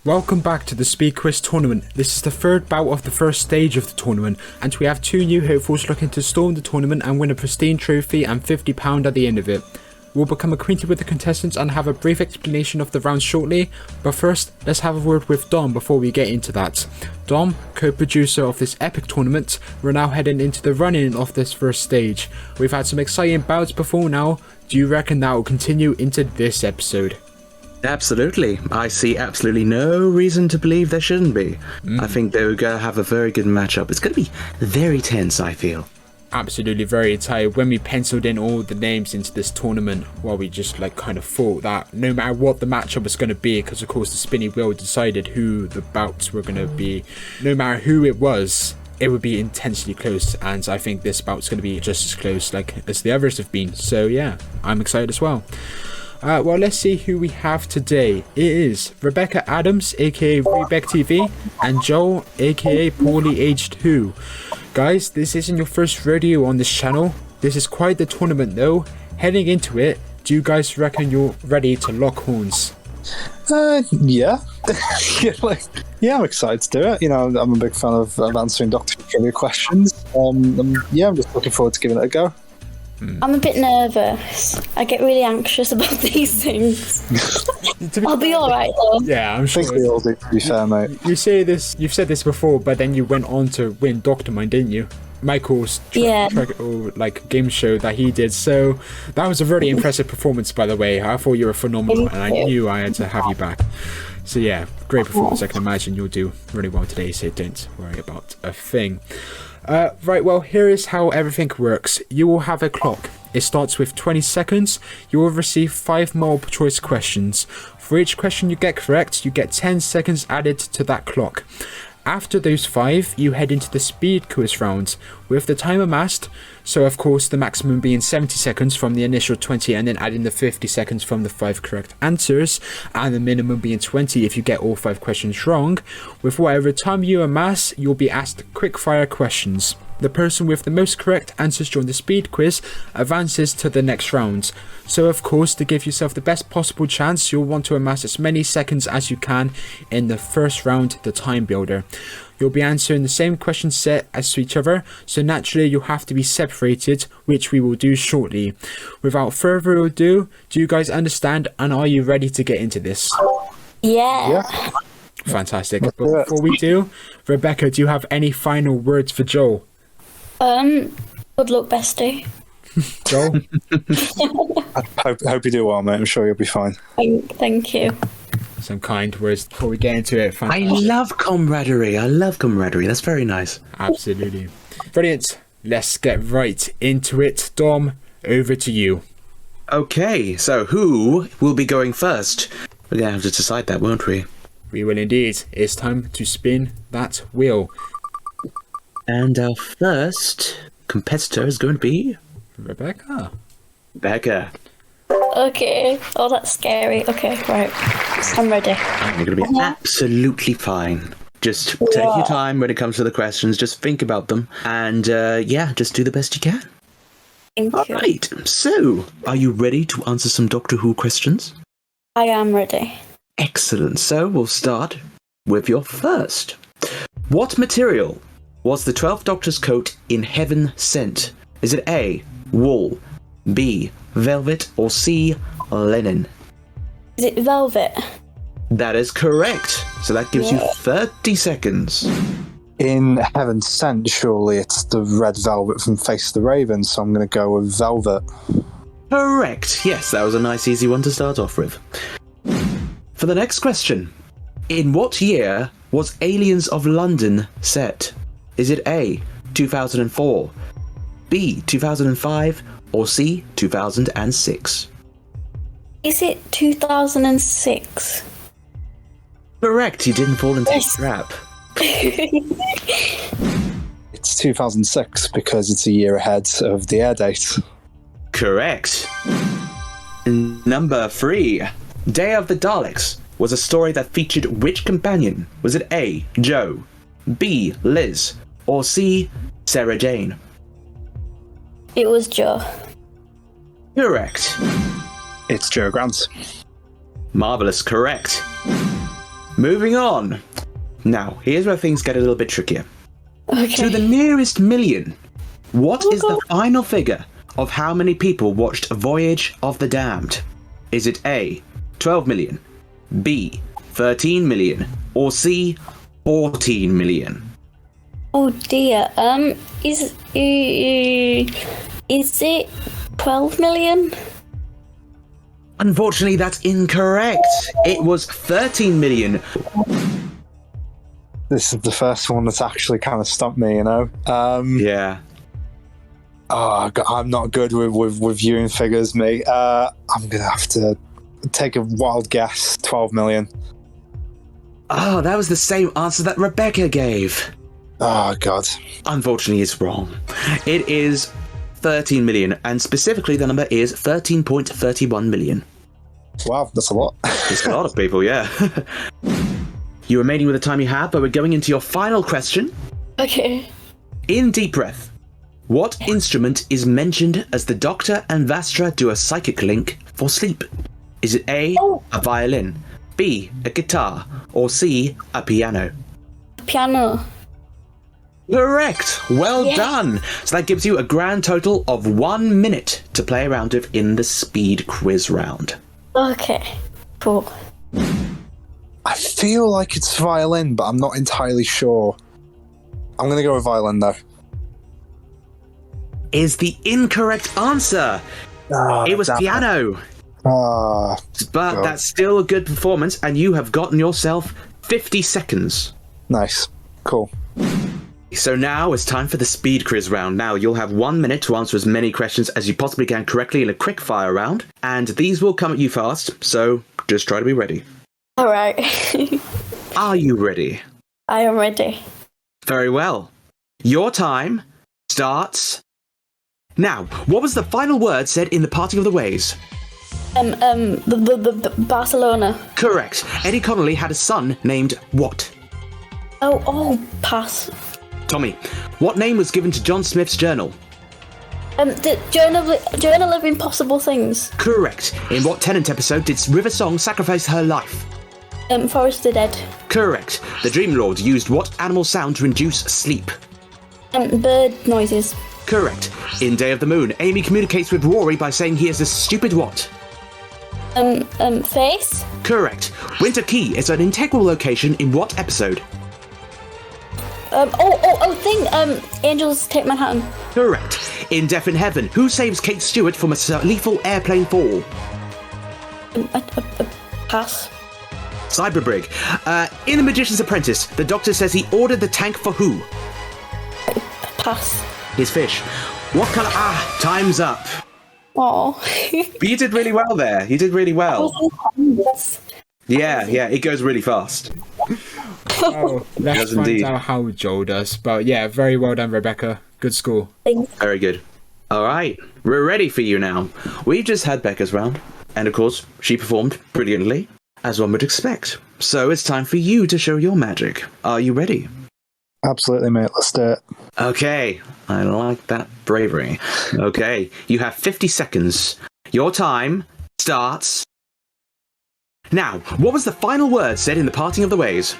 Welcome back to the Speed Quiz Tournament. This is the third bout of the first stage of the tournament, and we have two new hopefuls looking to storm the tournament and win a pristine trophy and £50 at the end of it. We'll become acquainted with the contestants and have a brief explanation of the rounds shortly, but first, let's have a word with Dom before we get into that. Dom, co-producer of this epic tournament, we're now heading into the run-in of this first stage. We've had some exciting bouts before now. Do you reckon that will continue into this episode? Absolutely. I see absolutely no reason to believe there shouldn't be. I think they're going to have a very good matchup. It's going to be very tense, I feel. Absolutely very tight. When we penciled in all the names into this tournament, well, we just kind of thought that no matter what the matchup was going to be, because of course the spinny wheel decided who the bouts were going to be, no matter who it was, it would be intensely close, and I think this bout's going to be just as close as the others have been. So yeah, I'm excited as well. Well, let's see who we have today. It is Rebecca Adams, aka RebecTV, and Joel, aka PoorlyAgedWho. Guys, this isn't your first rodeo on this channel. This is quite the tournament though. Heading into it, do you guys reckon you're ready to lock horns? Yeah. Yeah, I'm excited to do it. You know, I'm a big fan of answering Doctor Trivia questions. I'm just looking forward to giving it a go. I'm a bit nervous. I get really anxious about these things. I'll be alright though. Yeah, I'm sure. I think we all do, to be fair, mate. You've said this before, but then you went on to win Dr. Mine, didn't you? Michael's game show that he did. So that was a really impressive performance, by the way. I thought you were phenomenal, and I knew I had to have you back. So yeah, great performance. I can imagine you'll do really well today, so don't worry about a thing. Right, well, here is how everything works. You will have a clock. It starts with 20 seconds. You will receive 5 multiple choice questions. For each question you get correct, you get 10 seconds added to that clock. After those 5, you head into the speed quiz round with the time amassed. So of course the maximum being 70 seconds from the initial 20, and then adding the 50 seconds from the 5 correct answers, and the minimum being 20 if you get all 5 questions wrong. With whatever time you amass, you'll be asked quick fire questions. The person with the most correct answers during the speed quiz advances to the next round. So of course, to give yourself the best possible chance, you'll want to amass as many seconds as you can in the first round, the time builder. You'll be answering the same question set as to each other, so naturally you'll have to be separated, which we will do shortly. Without further ado, do you guys understand, and are you ready to get into this? Yeah. Fantastic. But before we do, Rebecca, do you have any final words for Joel? Good luck, bestie. Joel? I hope you do well, mate. I'm sure you'll be fine. Thank you. Some kind words before we get into it. Fantastic. I love camaraderie. That's very nice. Absolutely. Brilliant. Let's get right into it. Dom, over to you. Okay, so who will be going first? We're going to have to decide that, won't we? We will indeed. It's time to spin that wheel. And our first competitor is going to be Rebecca. Okay. Oh, that's scary. Okay, right. I'm ready. You're going to be absolutely fine. Just take your time when it comes to the questions. Just think about them. And just do the best you can. Thank you. All right. So, are you ready to answer some Doctor Who questions? I am ready. Excellent. So, we'll start with your first. What material was the 12th Doctor's coat in Heaven sent? Is it A, wool, B, velvet, or C, linen? Is it velvet? That is correct. So that gives you 30 seconds. In Heaven Sent, surely it's the red velvet from Face the Raven, so I'm going to go with velvet. Correct. Yes, that was a nice easy one to start off with. For the next question, in what year was Aliens of London set? Is it A, 2004, B, 2005, or C, 2006? Is it 2006? Correct, you didn't fall into the trap. It's 2006 because it's a year ahead of the air date. Correct. Number 3. Day of the Daleks was a story that featured which companion? Was it A, Jo, B, Liz, or C, Sarah Jane? It was Jo. Correct. It's Jo Grant. Marvellous, correct. Moving on. Now, here's where things get a little bit trickier. Okay. To the nearest million, what is the final figure of how many people watched Voyage of the Damned? Is it A, 12 million, B, 13 million, or C, 14 million? Oh dear. Is it 12 million? Unfortunately, that's incorrect. It was 13 million. This is the first one that's actually kind of stumped me, you know? Yeah. Oh, God, I'm not good with viewing figures, mate. I'm going to have to take a wild guess. 12 million. Oh, that was the same answer that Rebecca gave. Oh, God. Unfortunately, it's wrong. It is 13 million, and specifically the number is 13.31 million. Wow, that's a lot. It's a lot of people, yeah. You remaining with the time you have, but we're going into your final question. Okay. In Deep Breath, what instrument is mentioned as the Doctor and Vastra do a psychic link for sleep? Is it A, a violin, B, a guitar, or C, a piano? Piano. Correct! Well done! So that gives you a grand total of 1 minute to play around with in the speed quiz round. Okay. Cool. I feel like it's violin, but I'm not entirely sure. I'm going to go with violin, though. Is the incorrect answer. It was piano. But God. that's still a good performance, and you have gotten yourself 50 seconds. Nice. Cool. So now it's time for the speed quiz round. Now you'll have 1 minute to answer as many questions as you possibly can correctly in a quick fire round, and these will come at you fast, so just try to be ready. Alright. Are you ready? I am ready. Very well. Your time starts now. What was the final word said in the Parting of the Ways? The Barcelona. Correct. Eddie Connolly had a son named what? Pass. Tommy, what name was given to John Smith's journal? The Journal of Impossible Things. Correct. In what Tennant episode did River Song sacrifice her life? Forest of the Dead. Correct. The Dream Lord used what animal sound to induce sleep? Bird noises. Correct. In Day of the Moon, Amy communicates with Rory by saying he is a stupid what? Face. Correct. Winter Key is an integral location in what episode? Angels Take Manhattan. Correct. In Death in Heaven, who saves Kate Stewart from a lethal airplane fall? Pass. Cyberbrig. In The Magician's Apprentice, the Doctor says he ordered the tank for who? Pass. His fish. What colour? Time's up. Oh. But you did really well there. You did really well. Yeah, it goes really fast. Oh, let's find out how Joel does. But yeah, very well done, Rebecca. Good score. Thanks. Very good. All right, we're ready for you now. We've just had Becca's round, and of course, she performed brilliantly, as one would expect. So it's time for you to show your magic. Are you ready? Absolutely, mate. Let's do it. Okay, I like that bravery. Okay, you have 50 seconds. Your time starts now. What was the final word said in the Parting of the Ways?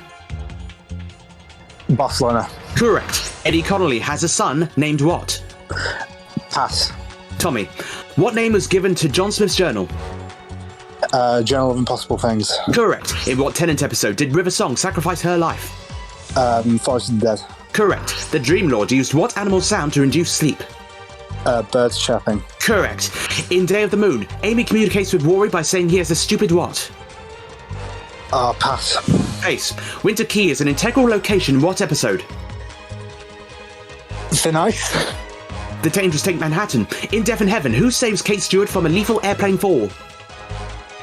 Barcelona. Correct. Eddie Connolly has a son named what? Pass. Tommy, what name was given to John Smith's journal? Journal of Impossible Things. Correct. In what Tennant episode did River Song sacrifice her life? Forest of the Dead. Correct. The Dream Lord used what animal sound to induce sleep? Birds chirping. Correct. In Day of the Moon, Amy communicates with Rory by saying he has a stupid what? Pass. Face. Winter Key is an integral location in what episode? Thin Ice. The Dangerous Take Manhattan. In Death in Heaven, who saves Kate Stewart from a lethal airplane fall?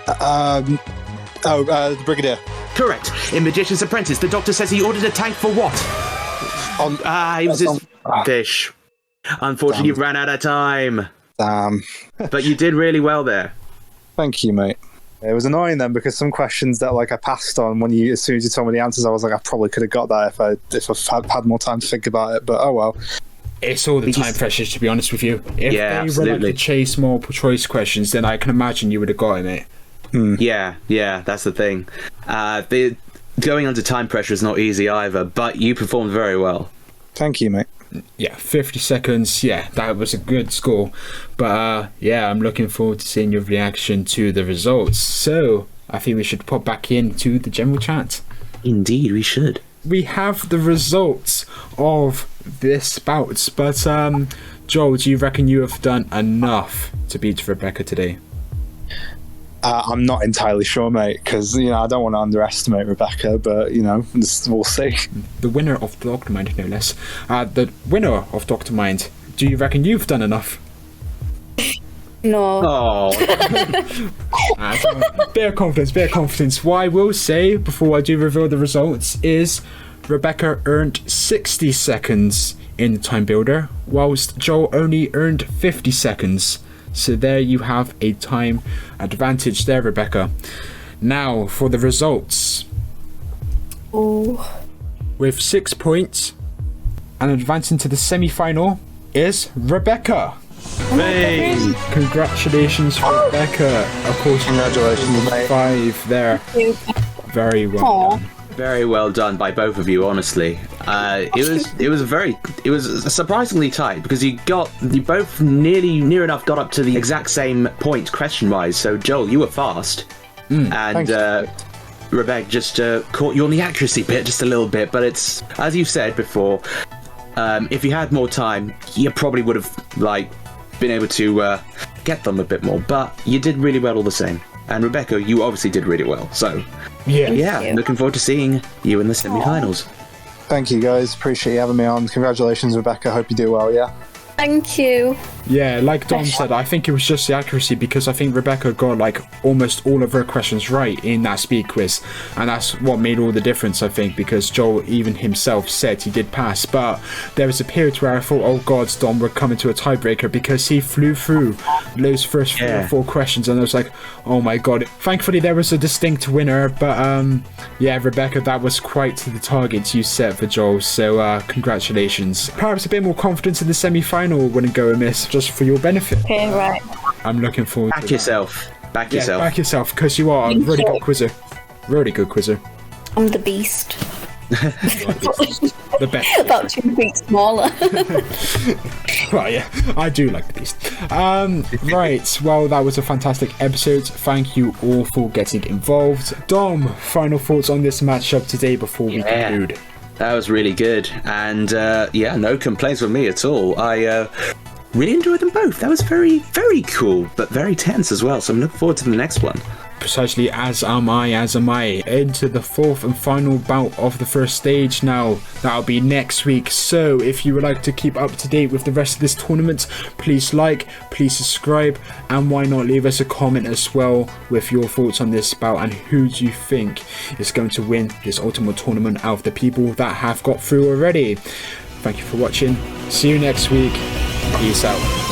The Brigadier. Correct. In Magician's Apprentice, the Doctor says he ordered a tank for what? It was his fish. Unfortunately, you ran out of time. Damn. But you did really well there. Thank you, mate. It was annoying then because some questions that I passed on as soon as you told me the answers, I was like, I probably could have got that if I had more time to think about it. But oh well. It's all the time pressure, to be honest with you. If they absolutely. were like the chase multiple choice questions, then I can imagine you would have gotten it. Yeah, that's the thing. going under time pressure is not easy either, but you performed very well. Thank you, mate. Yeah, 50 seconds. Yeah, that was a good score. But yeah, I'm looking forward to seeing your reaction to the results. So I think we should pop back into the general chat. Indeed, we should. We have the results of this bout, but Joel, do you reckon you have done enough to beat Rebecca today? I'm not entirely sure, mate, because I don't want to underestimate Rebecca, but we'll see. The winner of Dr. Mind, no less. The winner of Dr. Mind, do you reckon you've done enough? No. Oh. Bit of confidence. What I will say before I do reveal the results is Rebecca earned 60 seconds in the time builder, whilst Joel only earned 50 seconds. So there you have a time advantage there, Rebecca. Now for the results. Ooh. With 6 points and advancing to the semi-final is Rebecca. Hey. Congratulations, Rebecca. Of course, Congratulations, mate. 5 there. Very well Aww. done. Very well done by both of you, honestly. It was surprisingly tight because you both near enough got up to the exact same point question wise. So Joel, you were fast, and Rebecca just caught you on the accuracy bit just a little bit. But it's, as you said before, if you had more time, you probably would have been able to get them a bit more. But you did really well all the same. And Rebecca, you obviously did really well. So yeah, looking forward to seeing you in the semi-finals. Thank you, guys. Appreciate you having me on. Congratulations, Rebecca. Hope you do well, yeah? Thank you. Yeah, like Dom said, I think it was just the accuracy because I think Rebecca got almost all of her questions right in that speed quiz, and that's what made all the difference, I think, because Joel even himself said he did pass. But there was a period where I thought, oh god, Dom, we're coming to a tiebreaker, because he flew through those first 3 or 4 questions, and I was like, oh my god. Thankfully there was a distinct winner, but yeah, Rebecca, that was quite the target you set for Joel, so congratulations. Perhaps a bit more confidence in the semi-final wouldn't go amiss, just for your benefit. Okay, right. I'm looking forward to Back yourself, back yourself, because you are a really good quizzer. Really good quizzer. I'm the beast. The best. About 2 feet smaller. Well, yeah, I do like the beast. Right, well, that was a fantastic episode. Thank you all for getting involved. Dom, final thoughts on this matchup today before we conclude? That was really good, and yeah, no complaints from me at all. I really enjoyed them both. That was very, very cool, but very tense as well, so I'm looking forward to the next one. Precisely, as am I. Into the 4th and final bout of the first stage now. That'll be next week, so if you would like to keep up to date with the rest of this tournament, please please subscribe, and why not leave us a comment as well with your thoughts on this bout and who do you think is going to win this ultimate tournament out of the people that have got through already. Thank you for watching. See you next week. Peace out.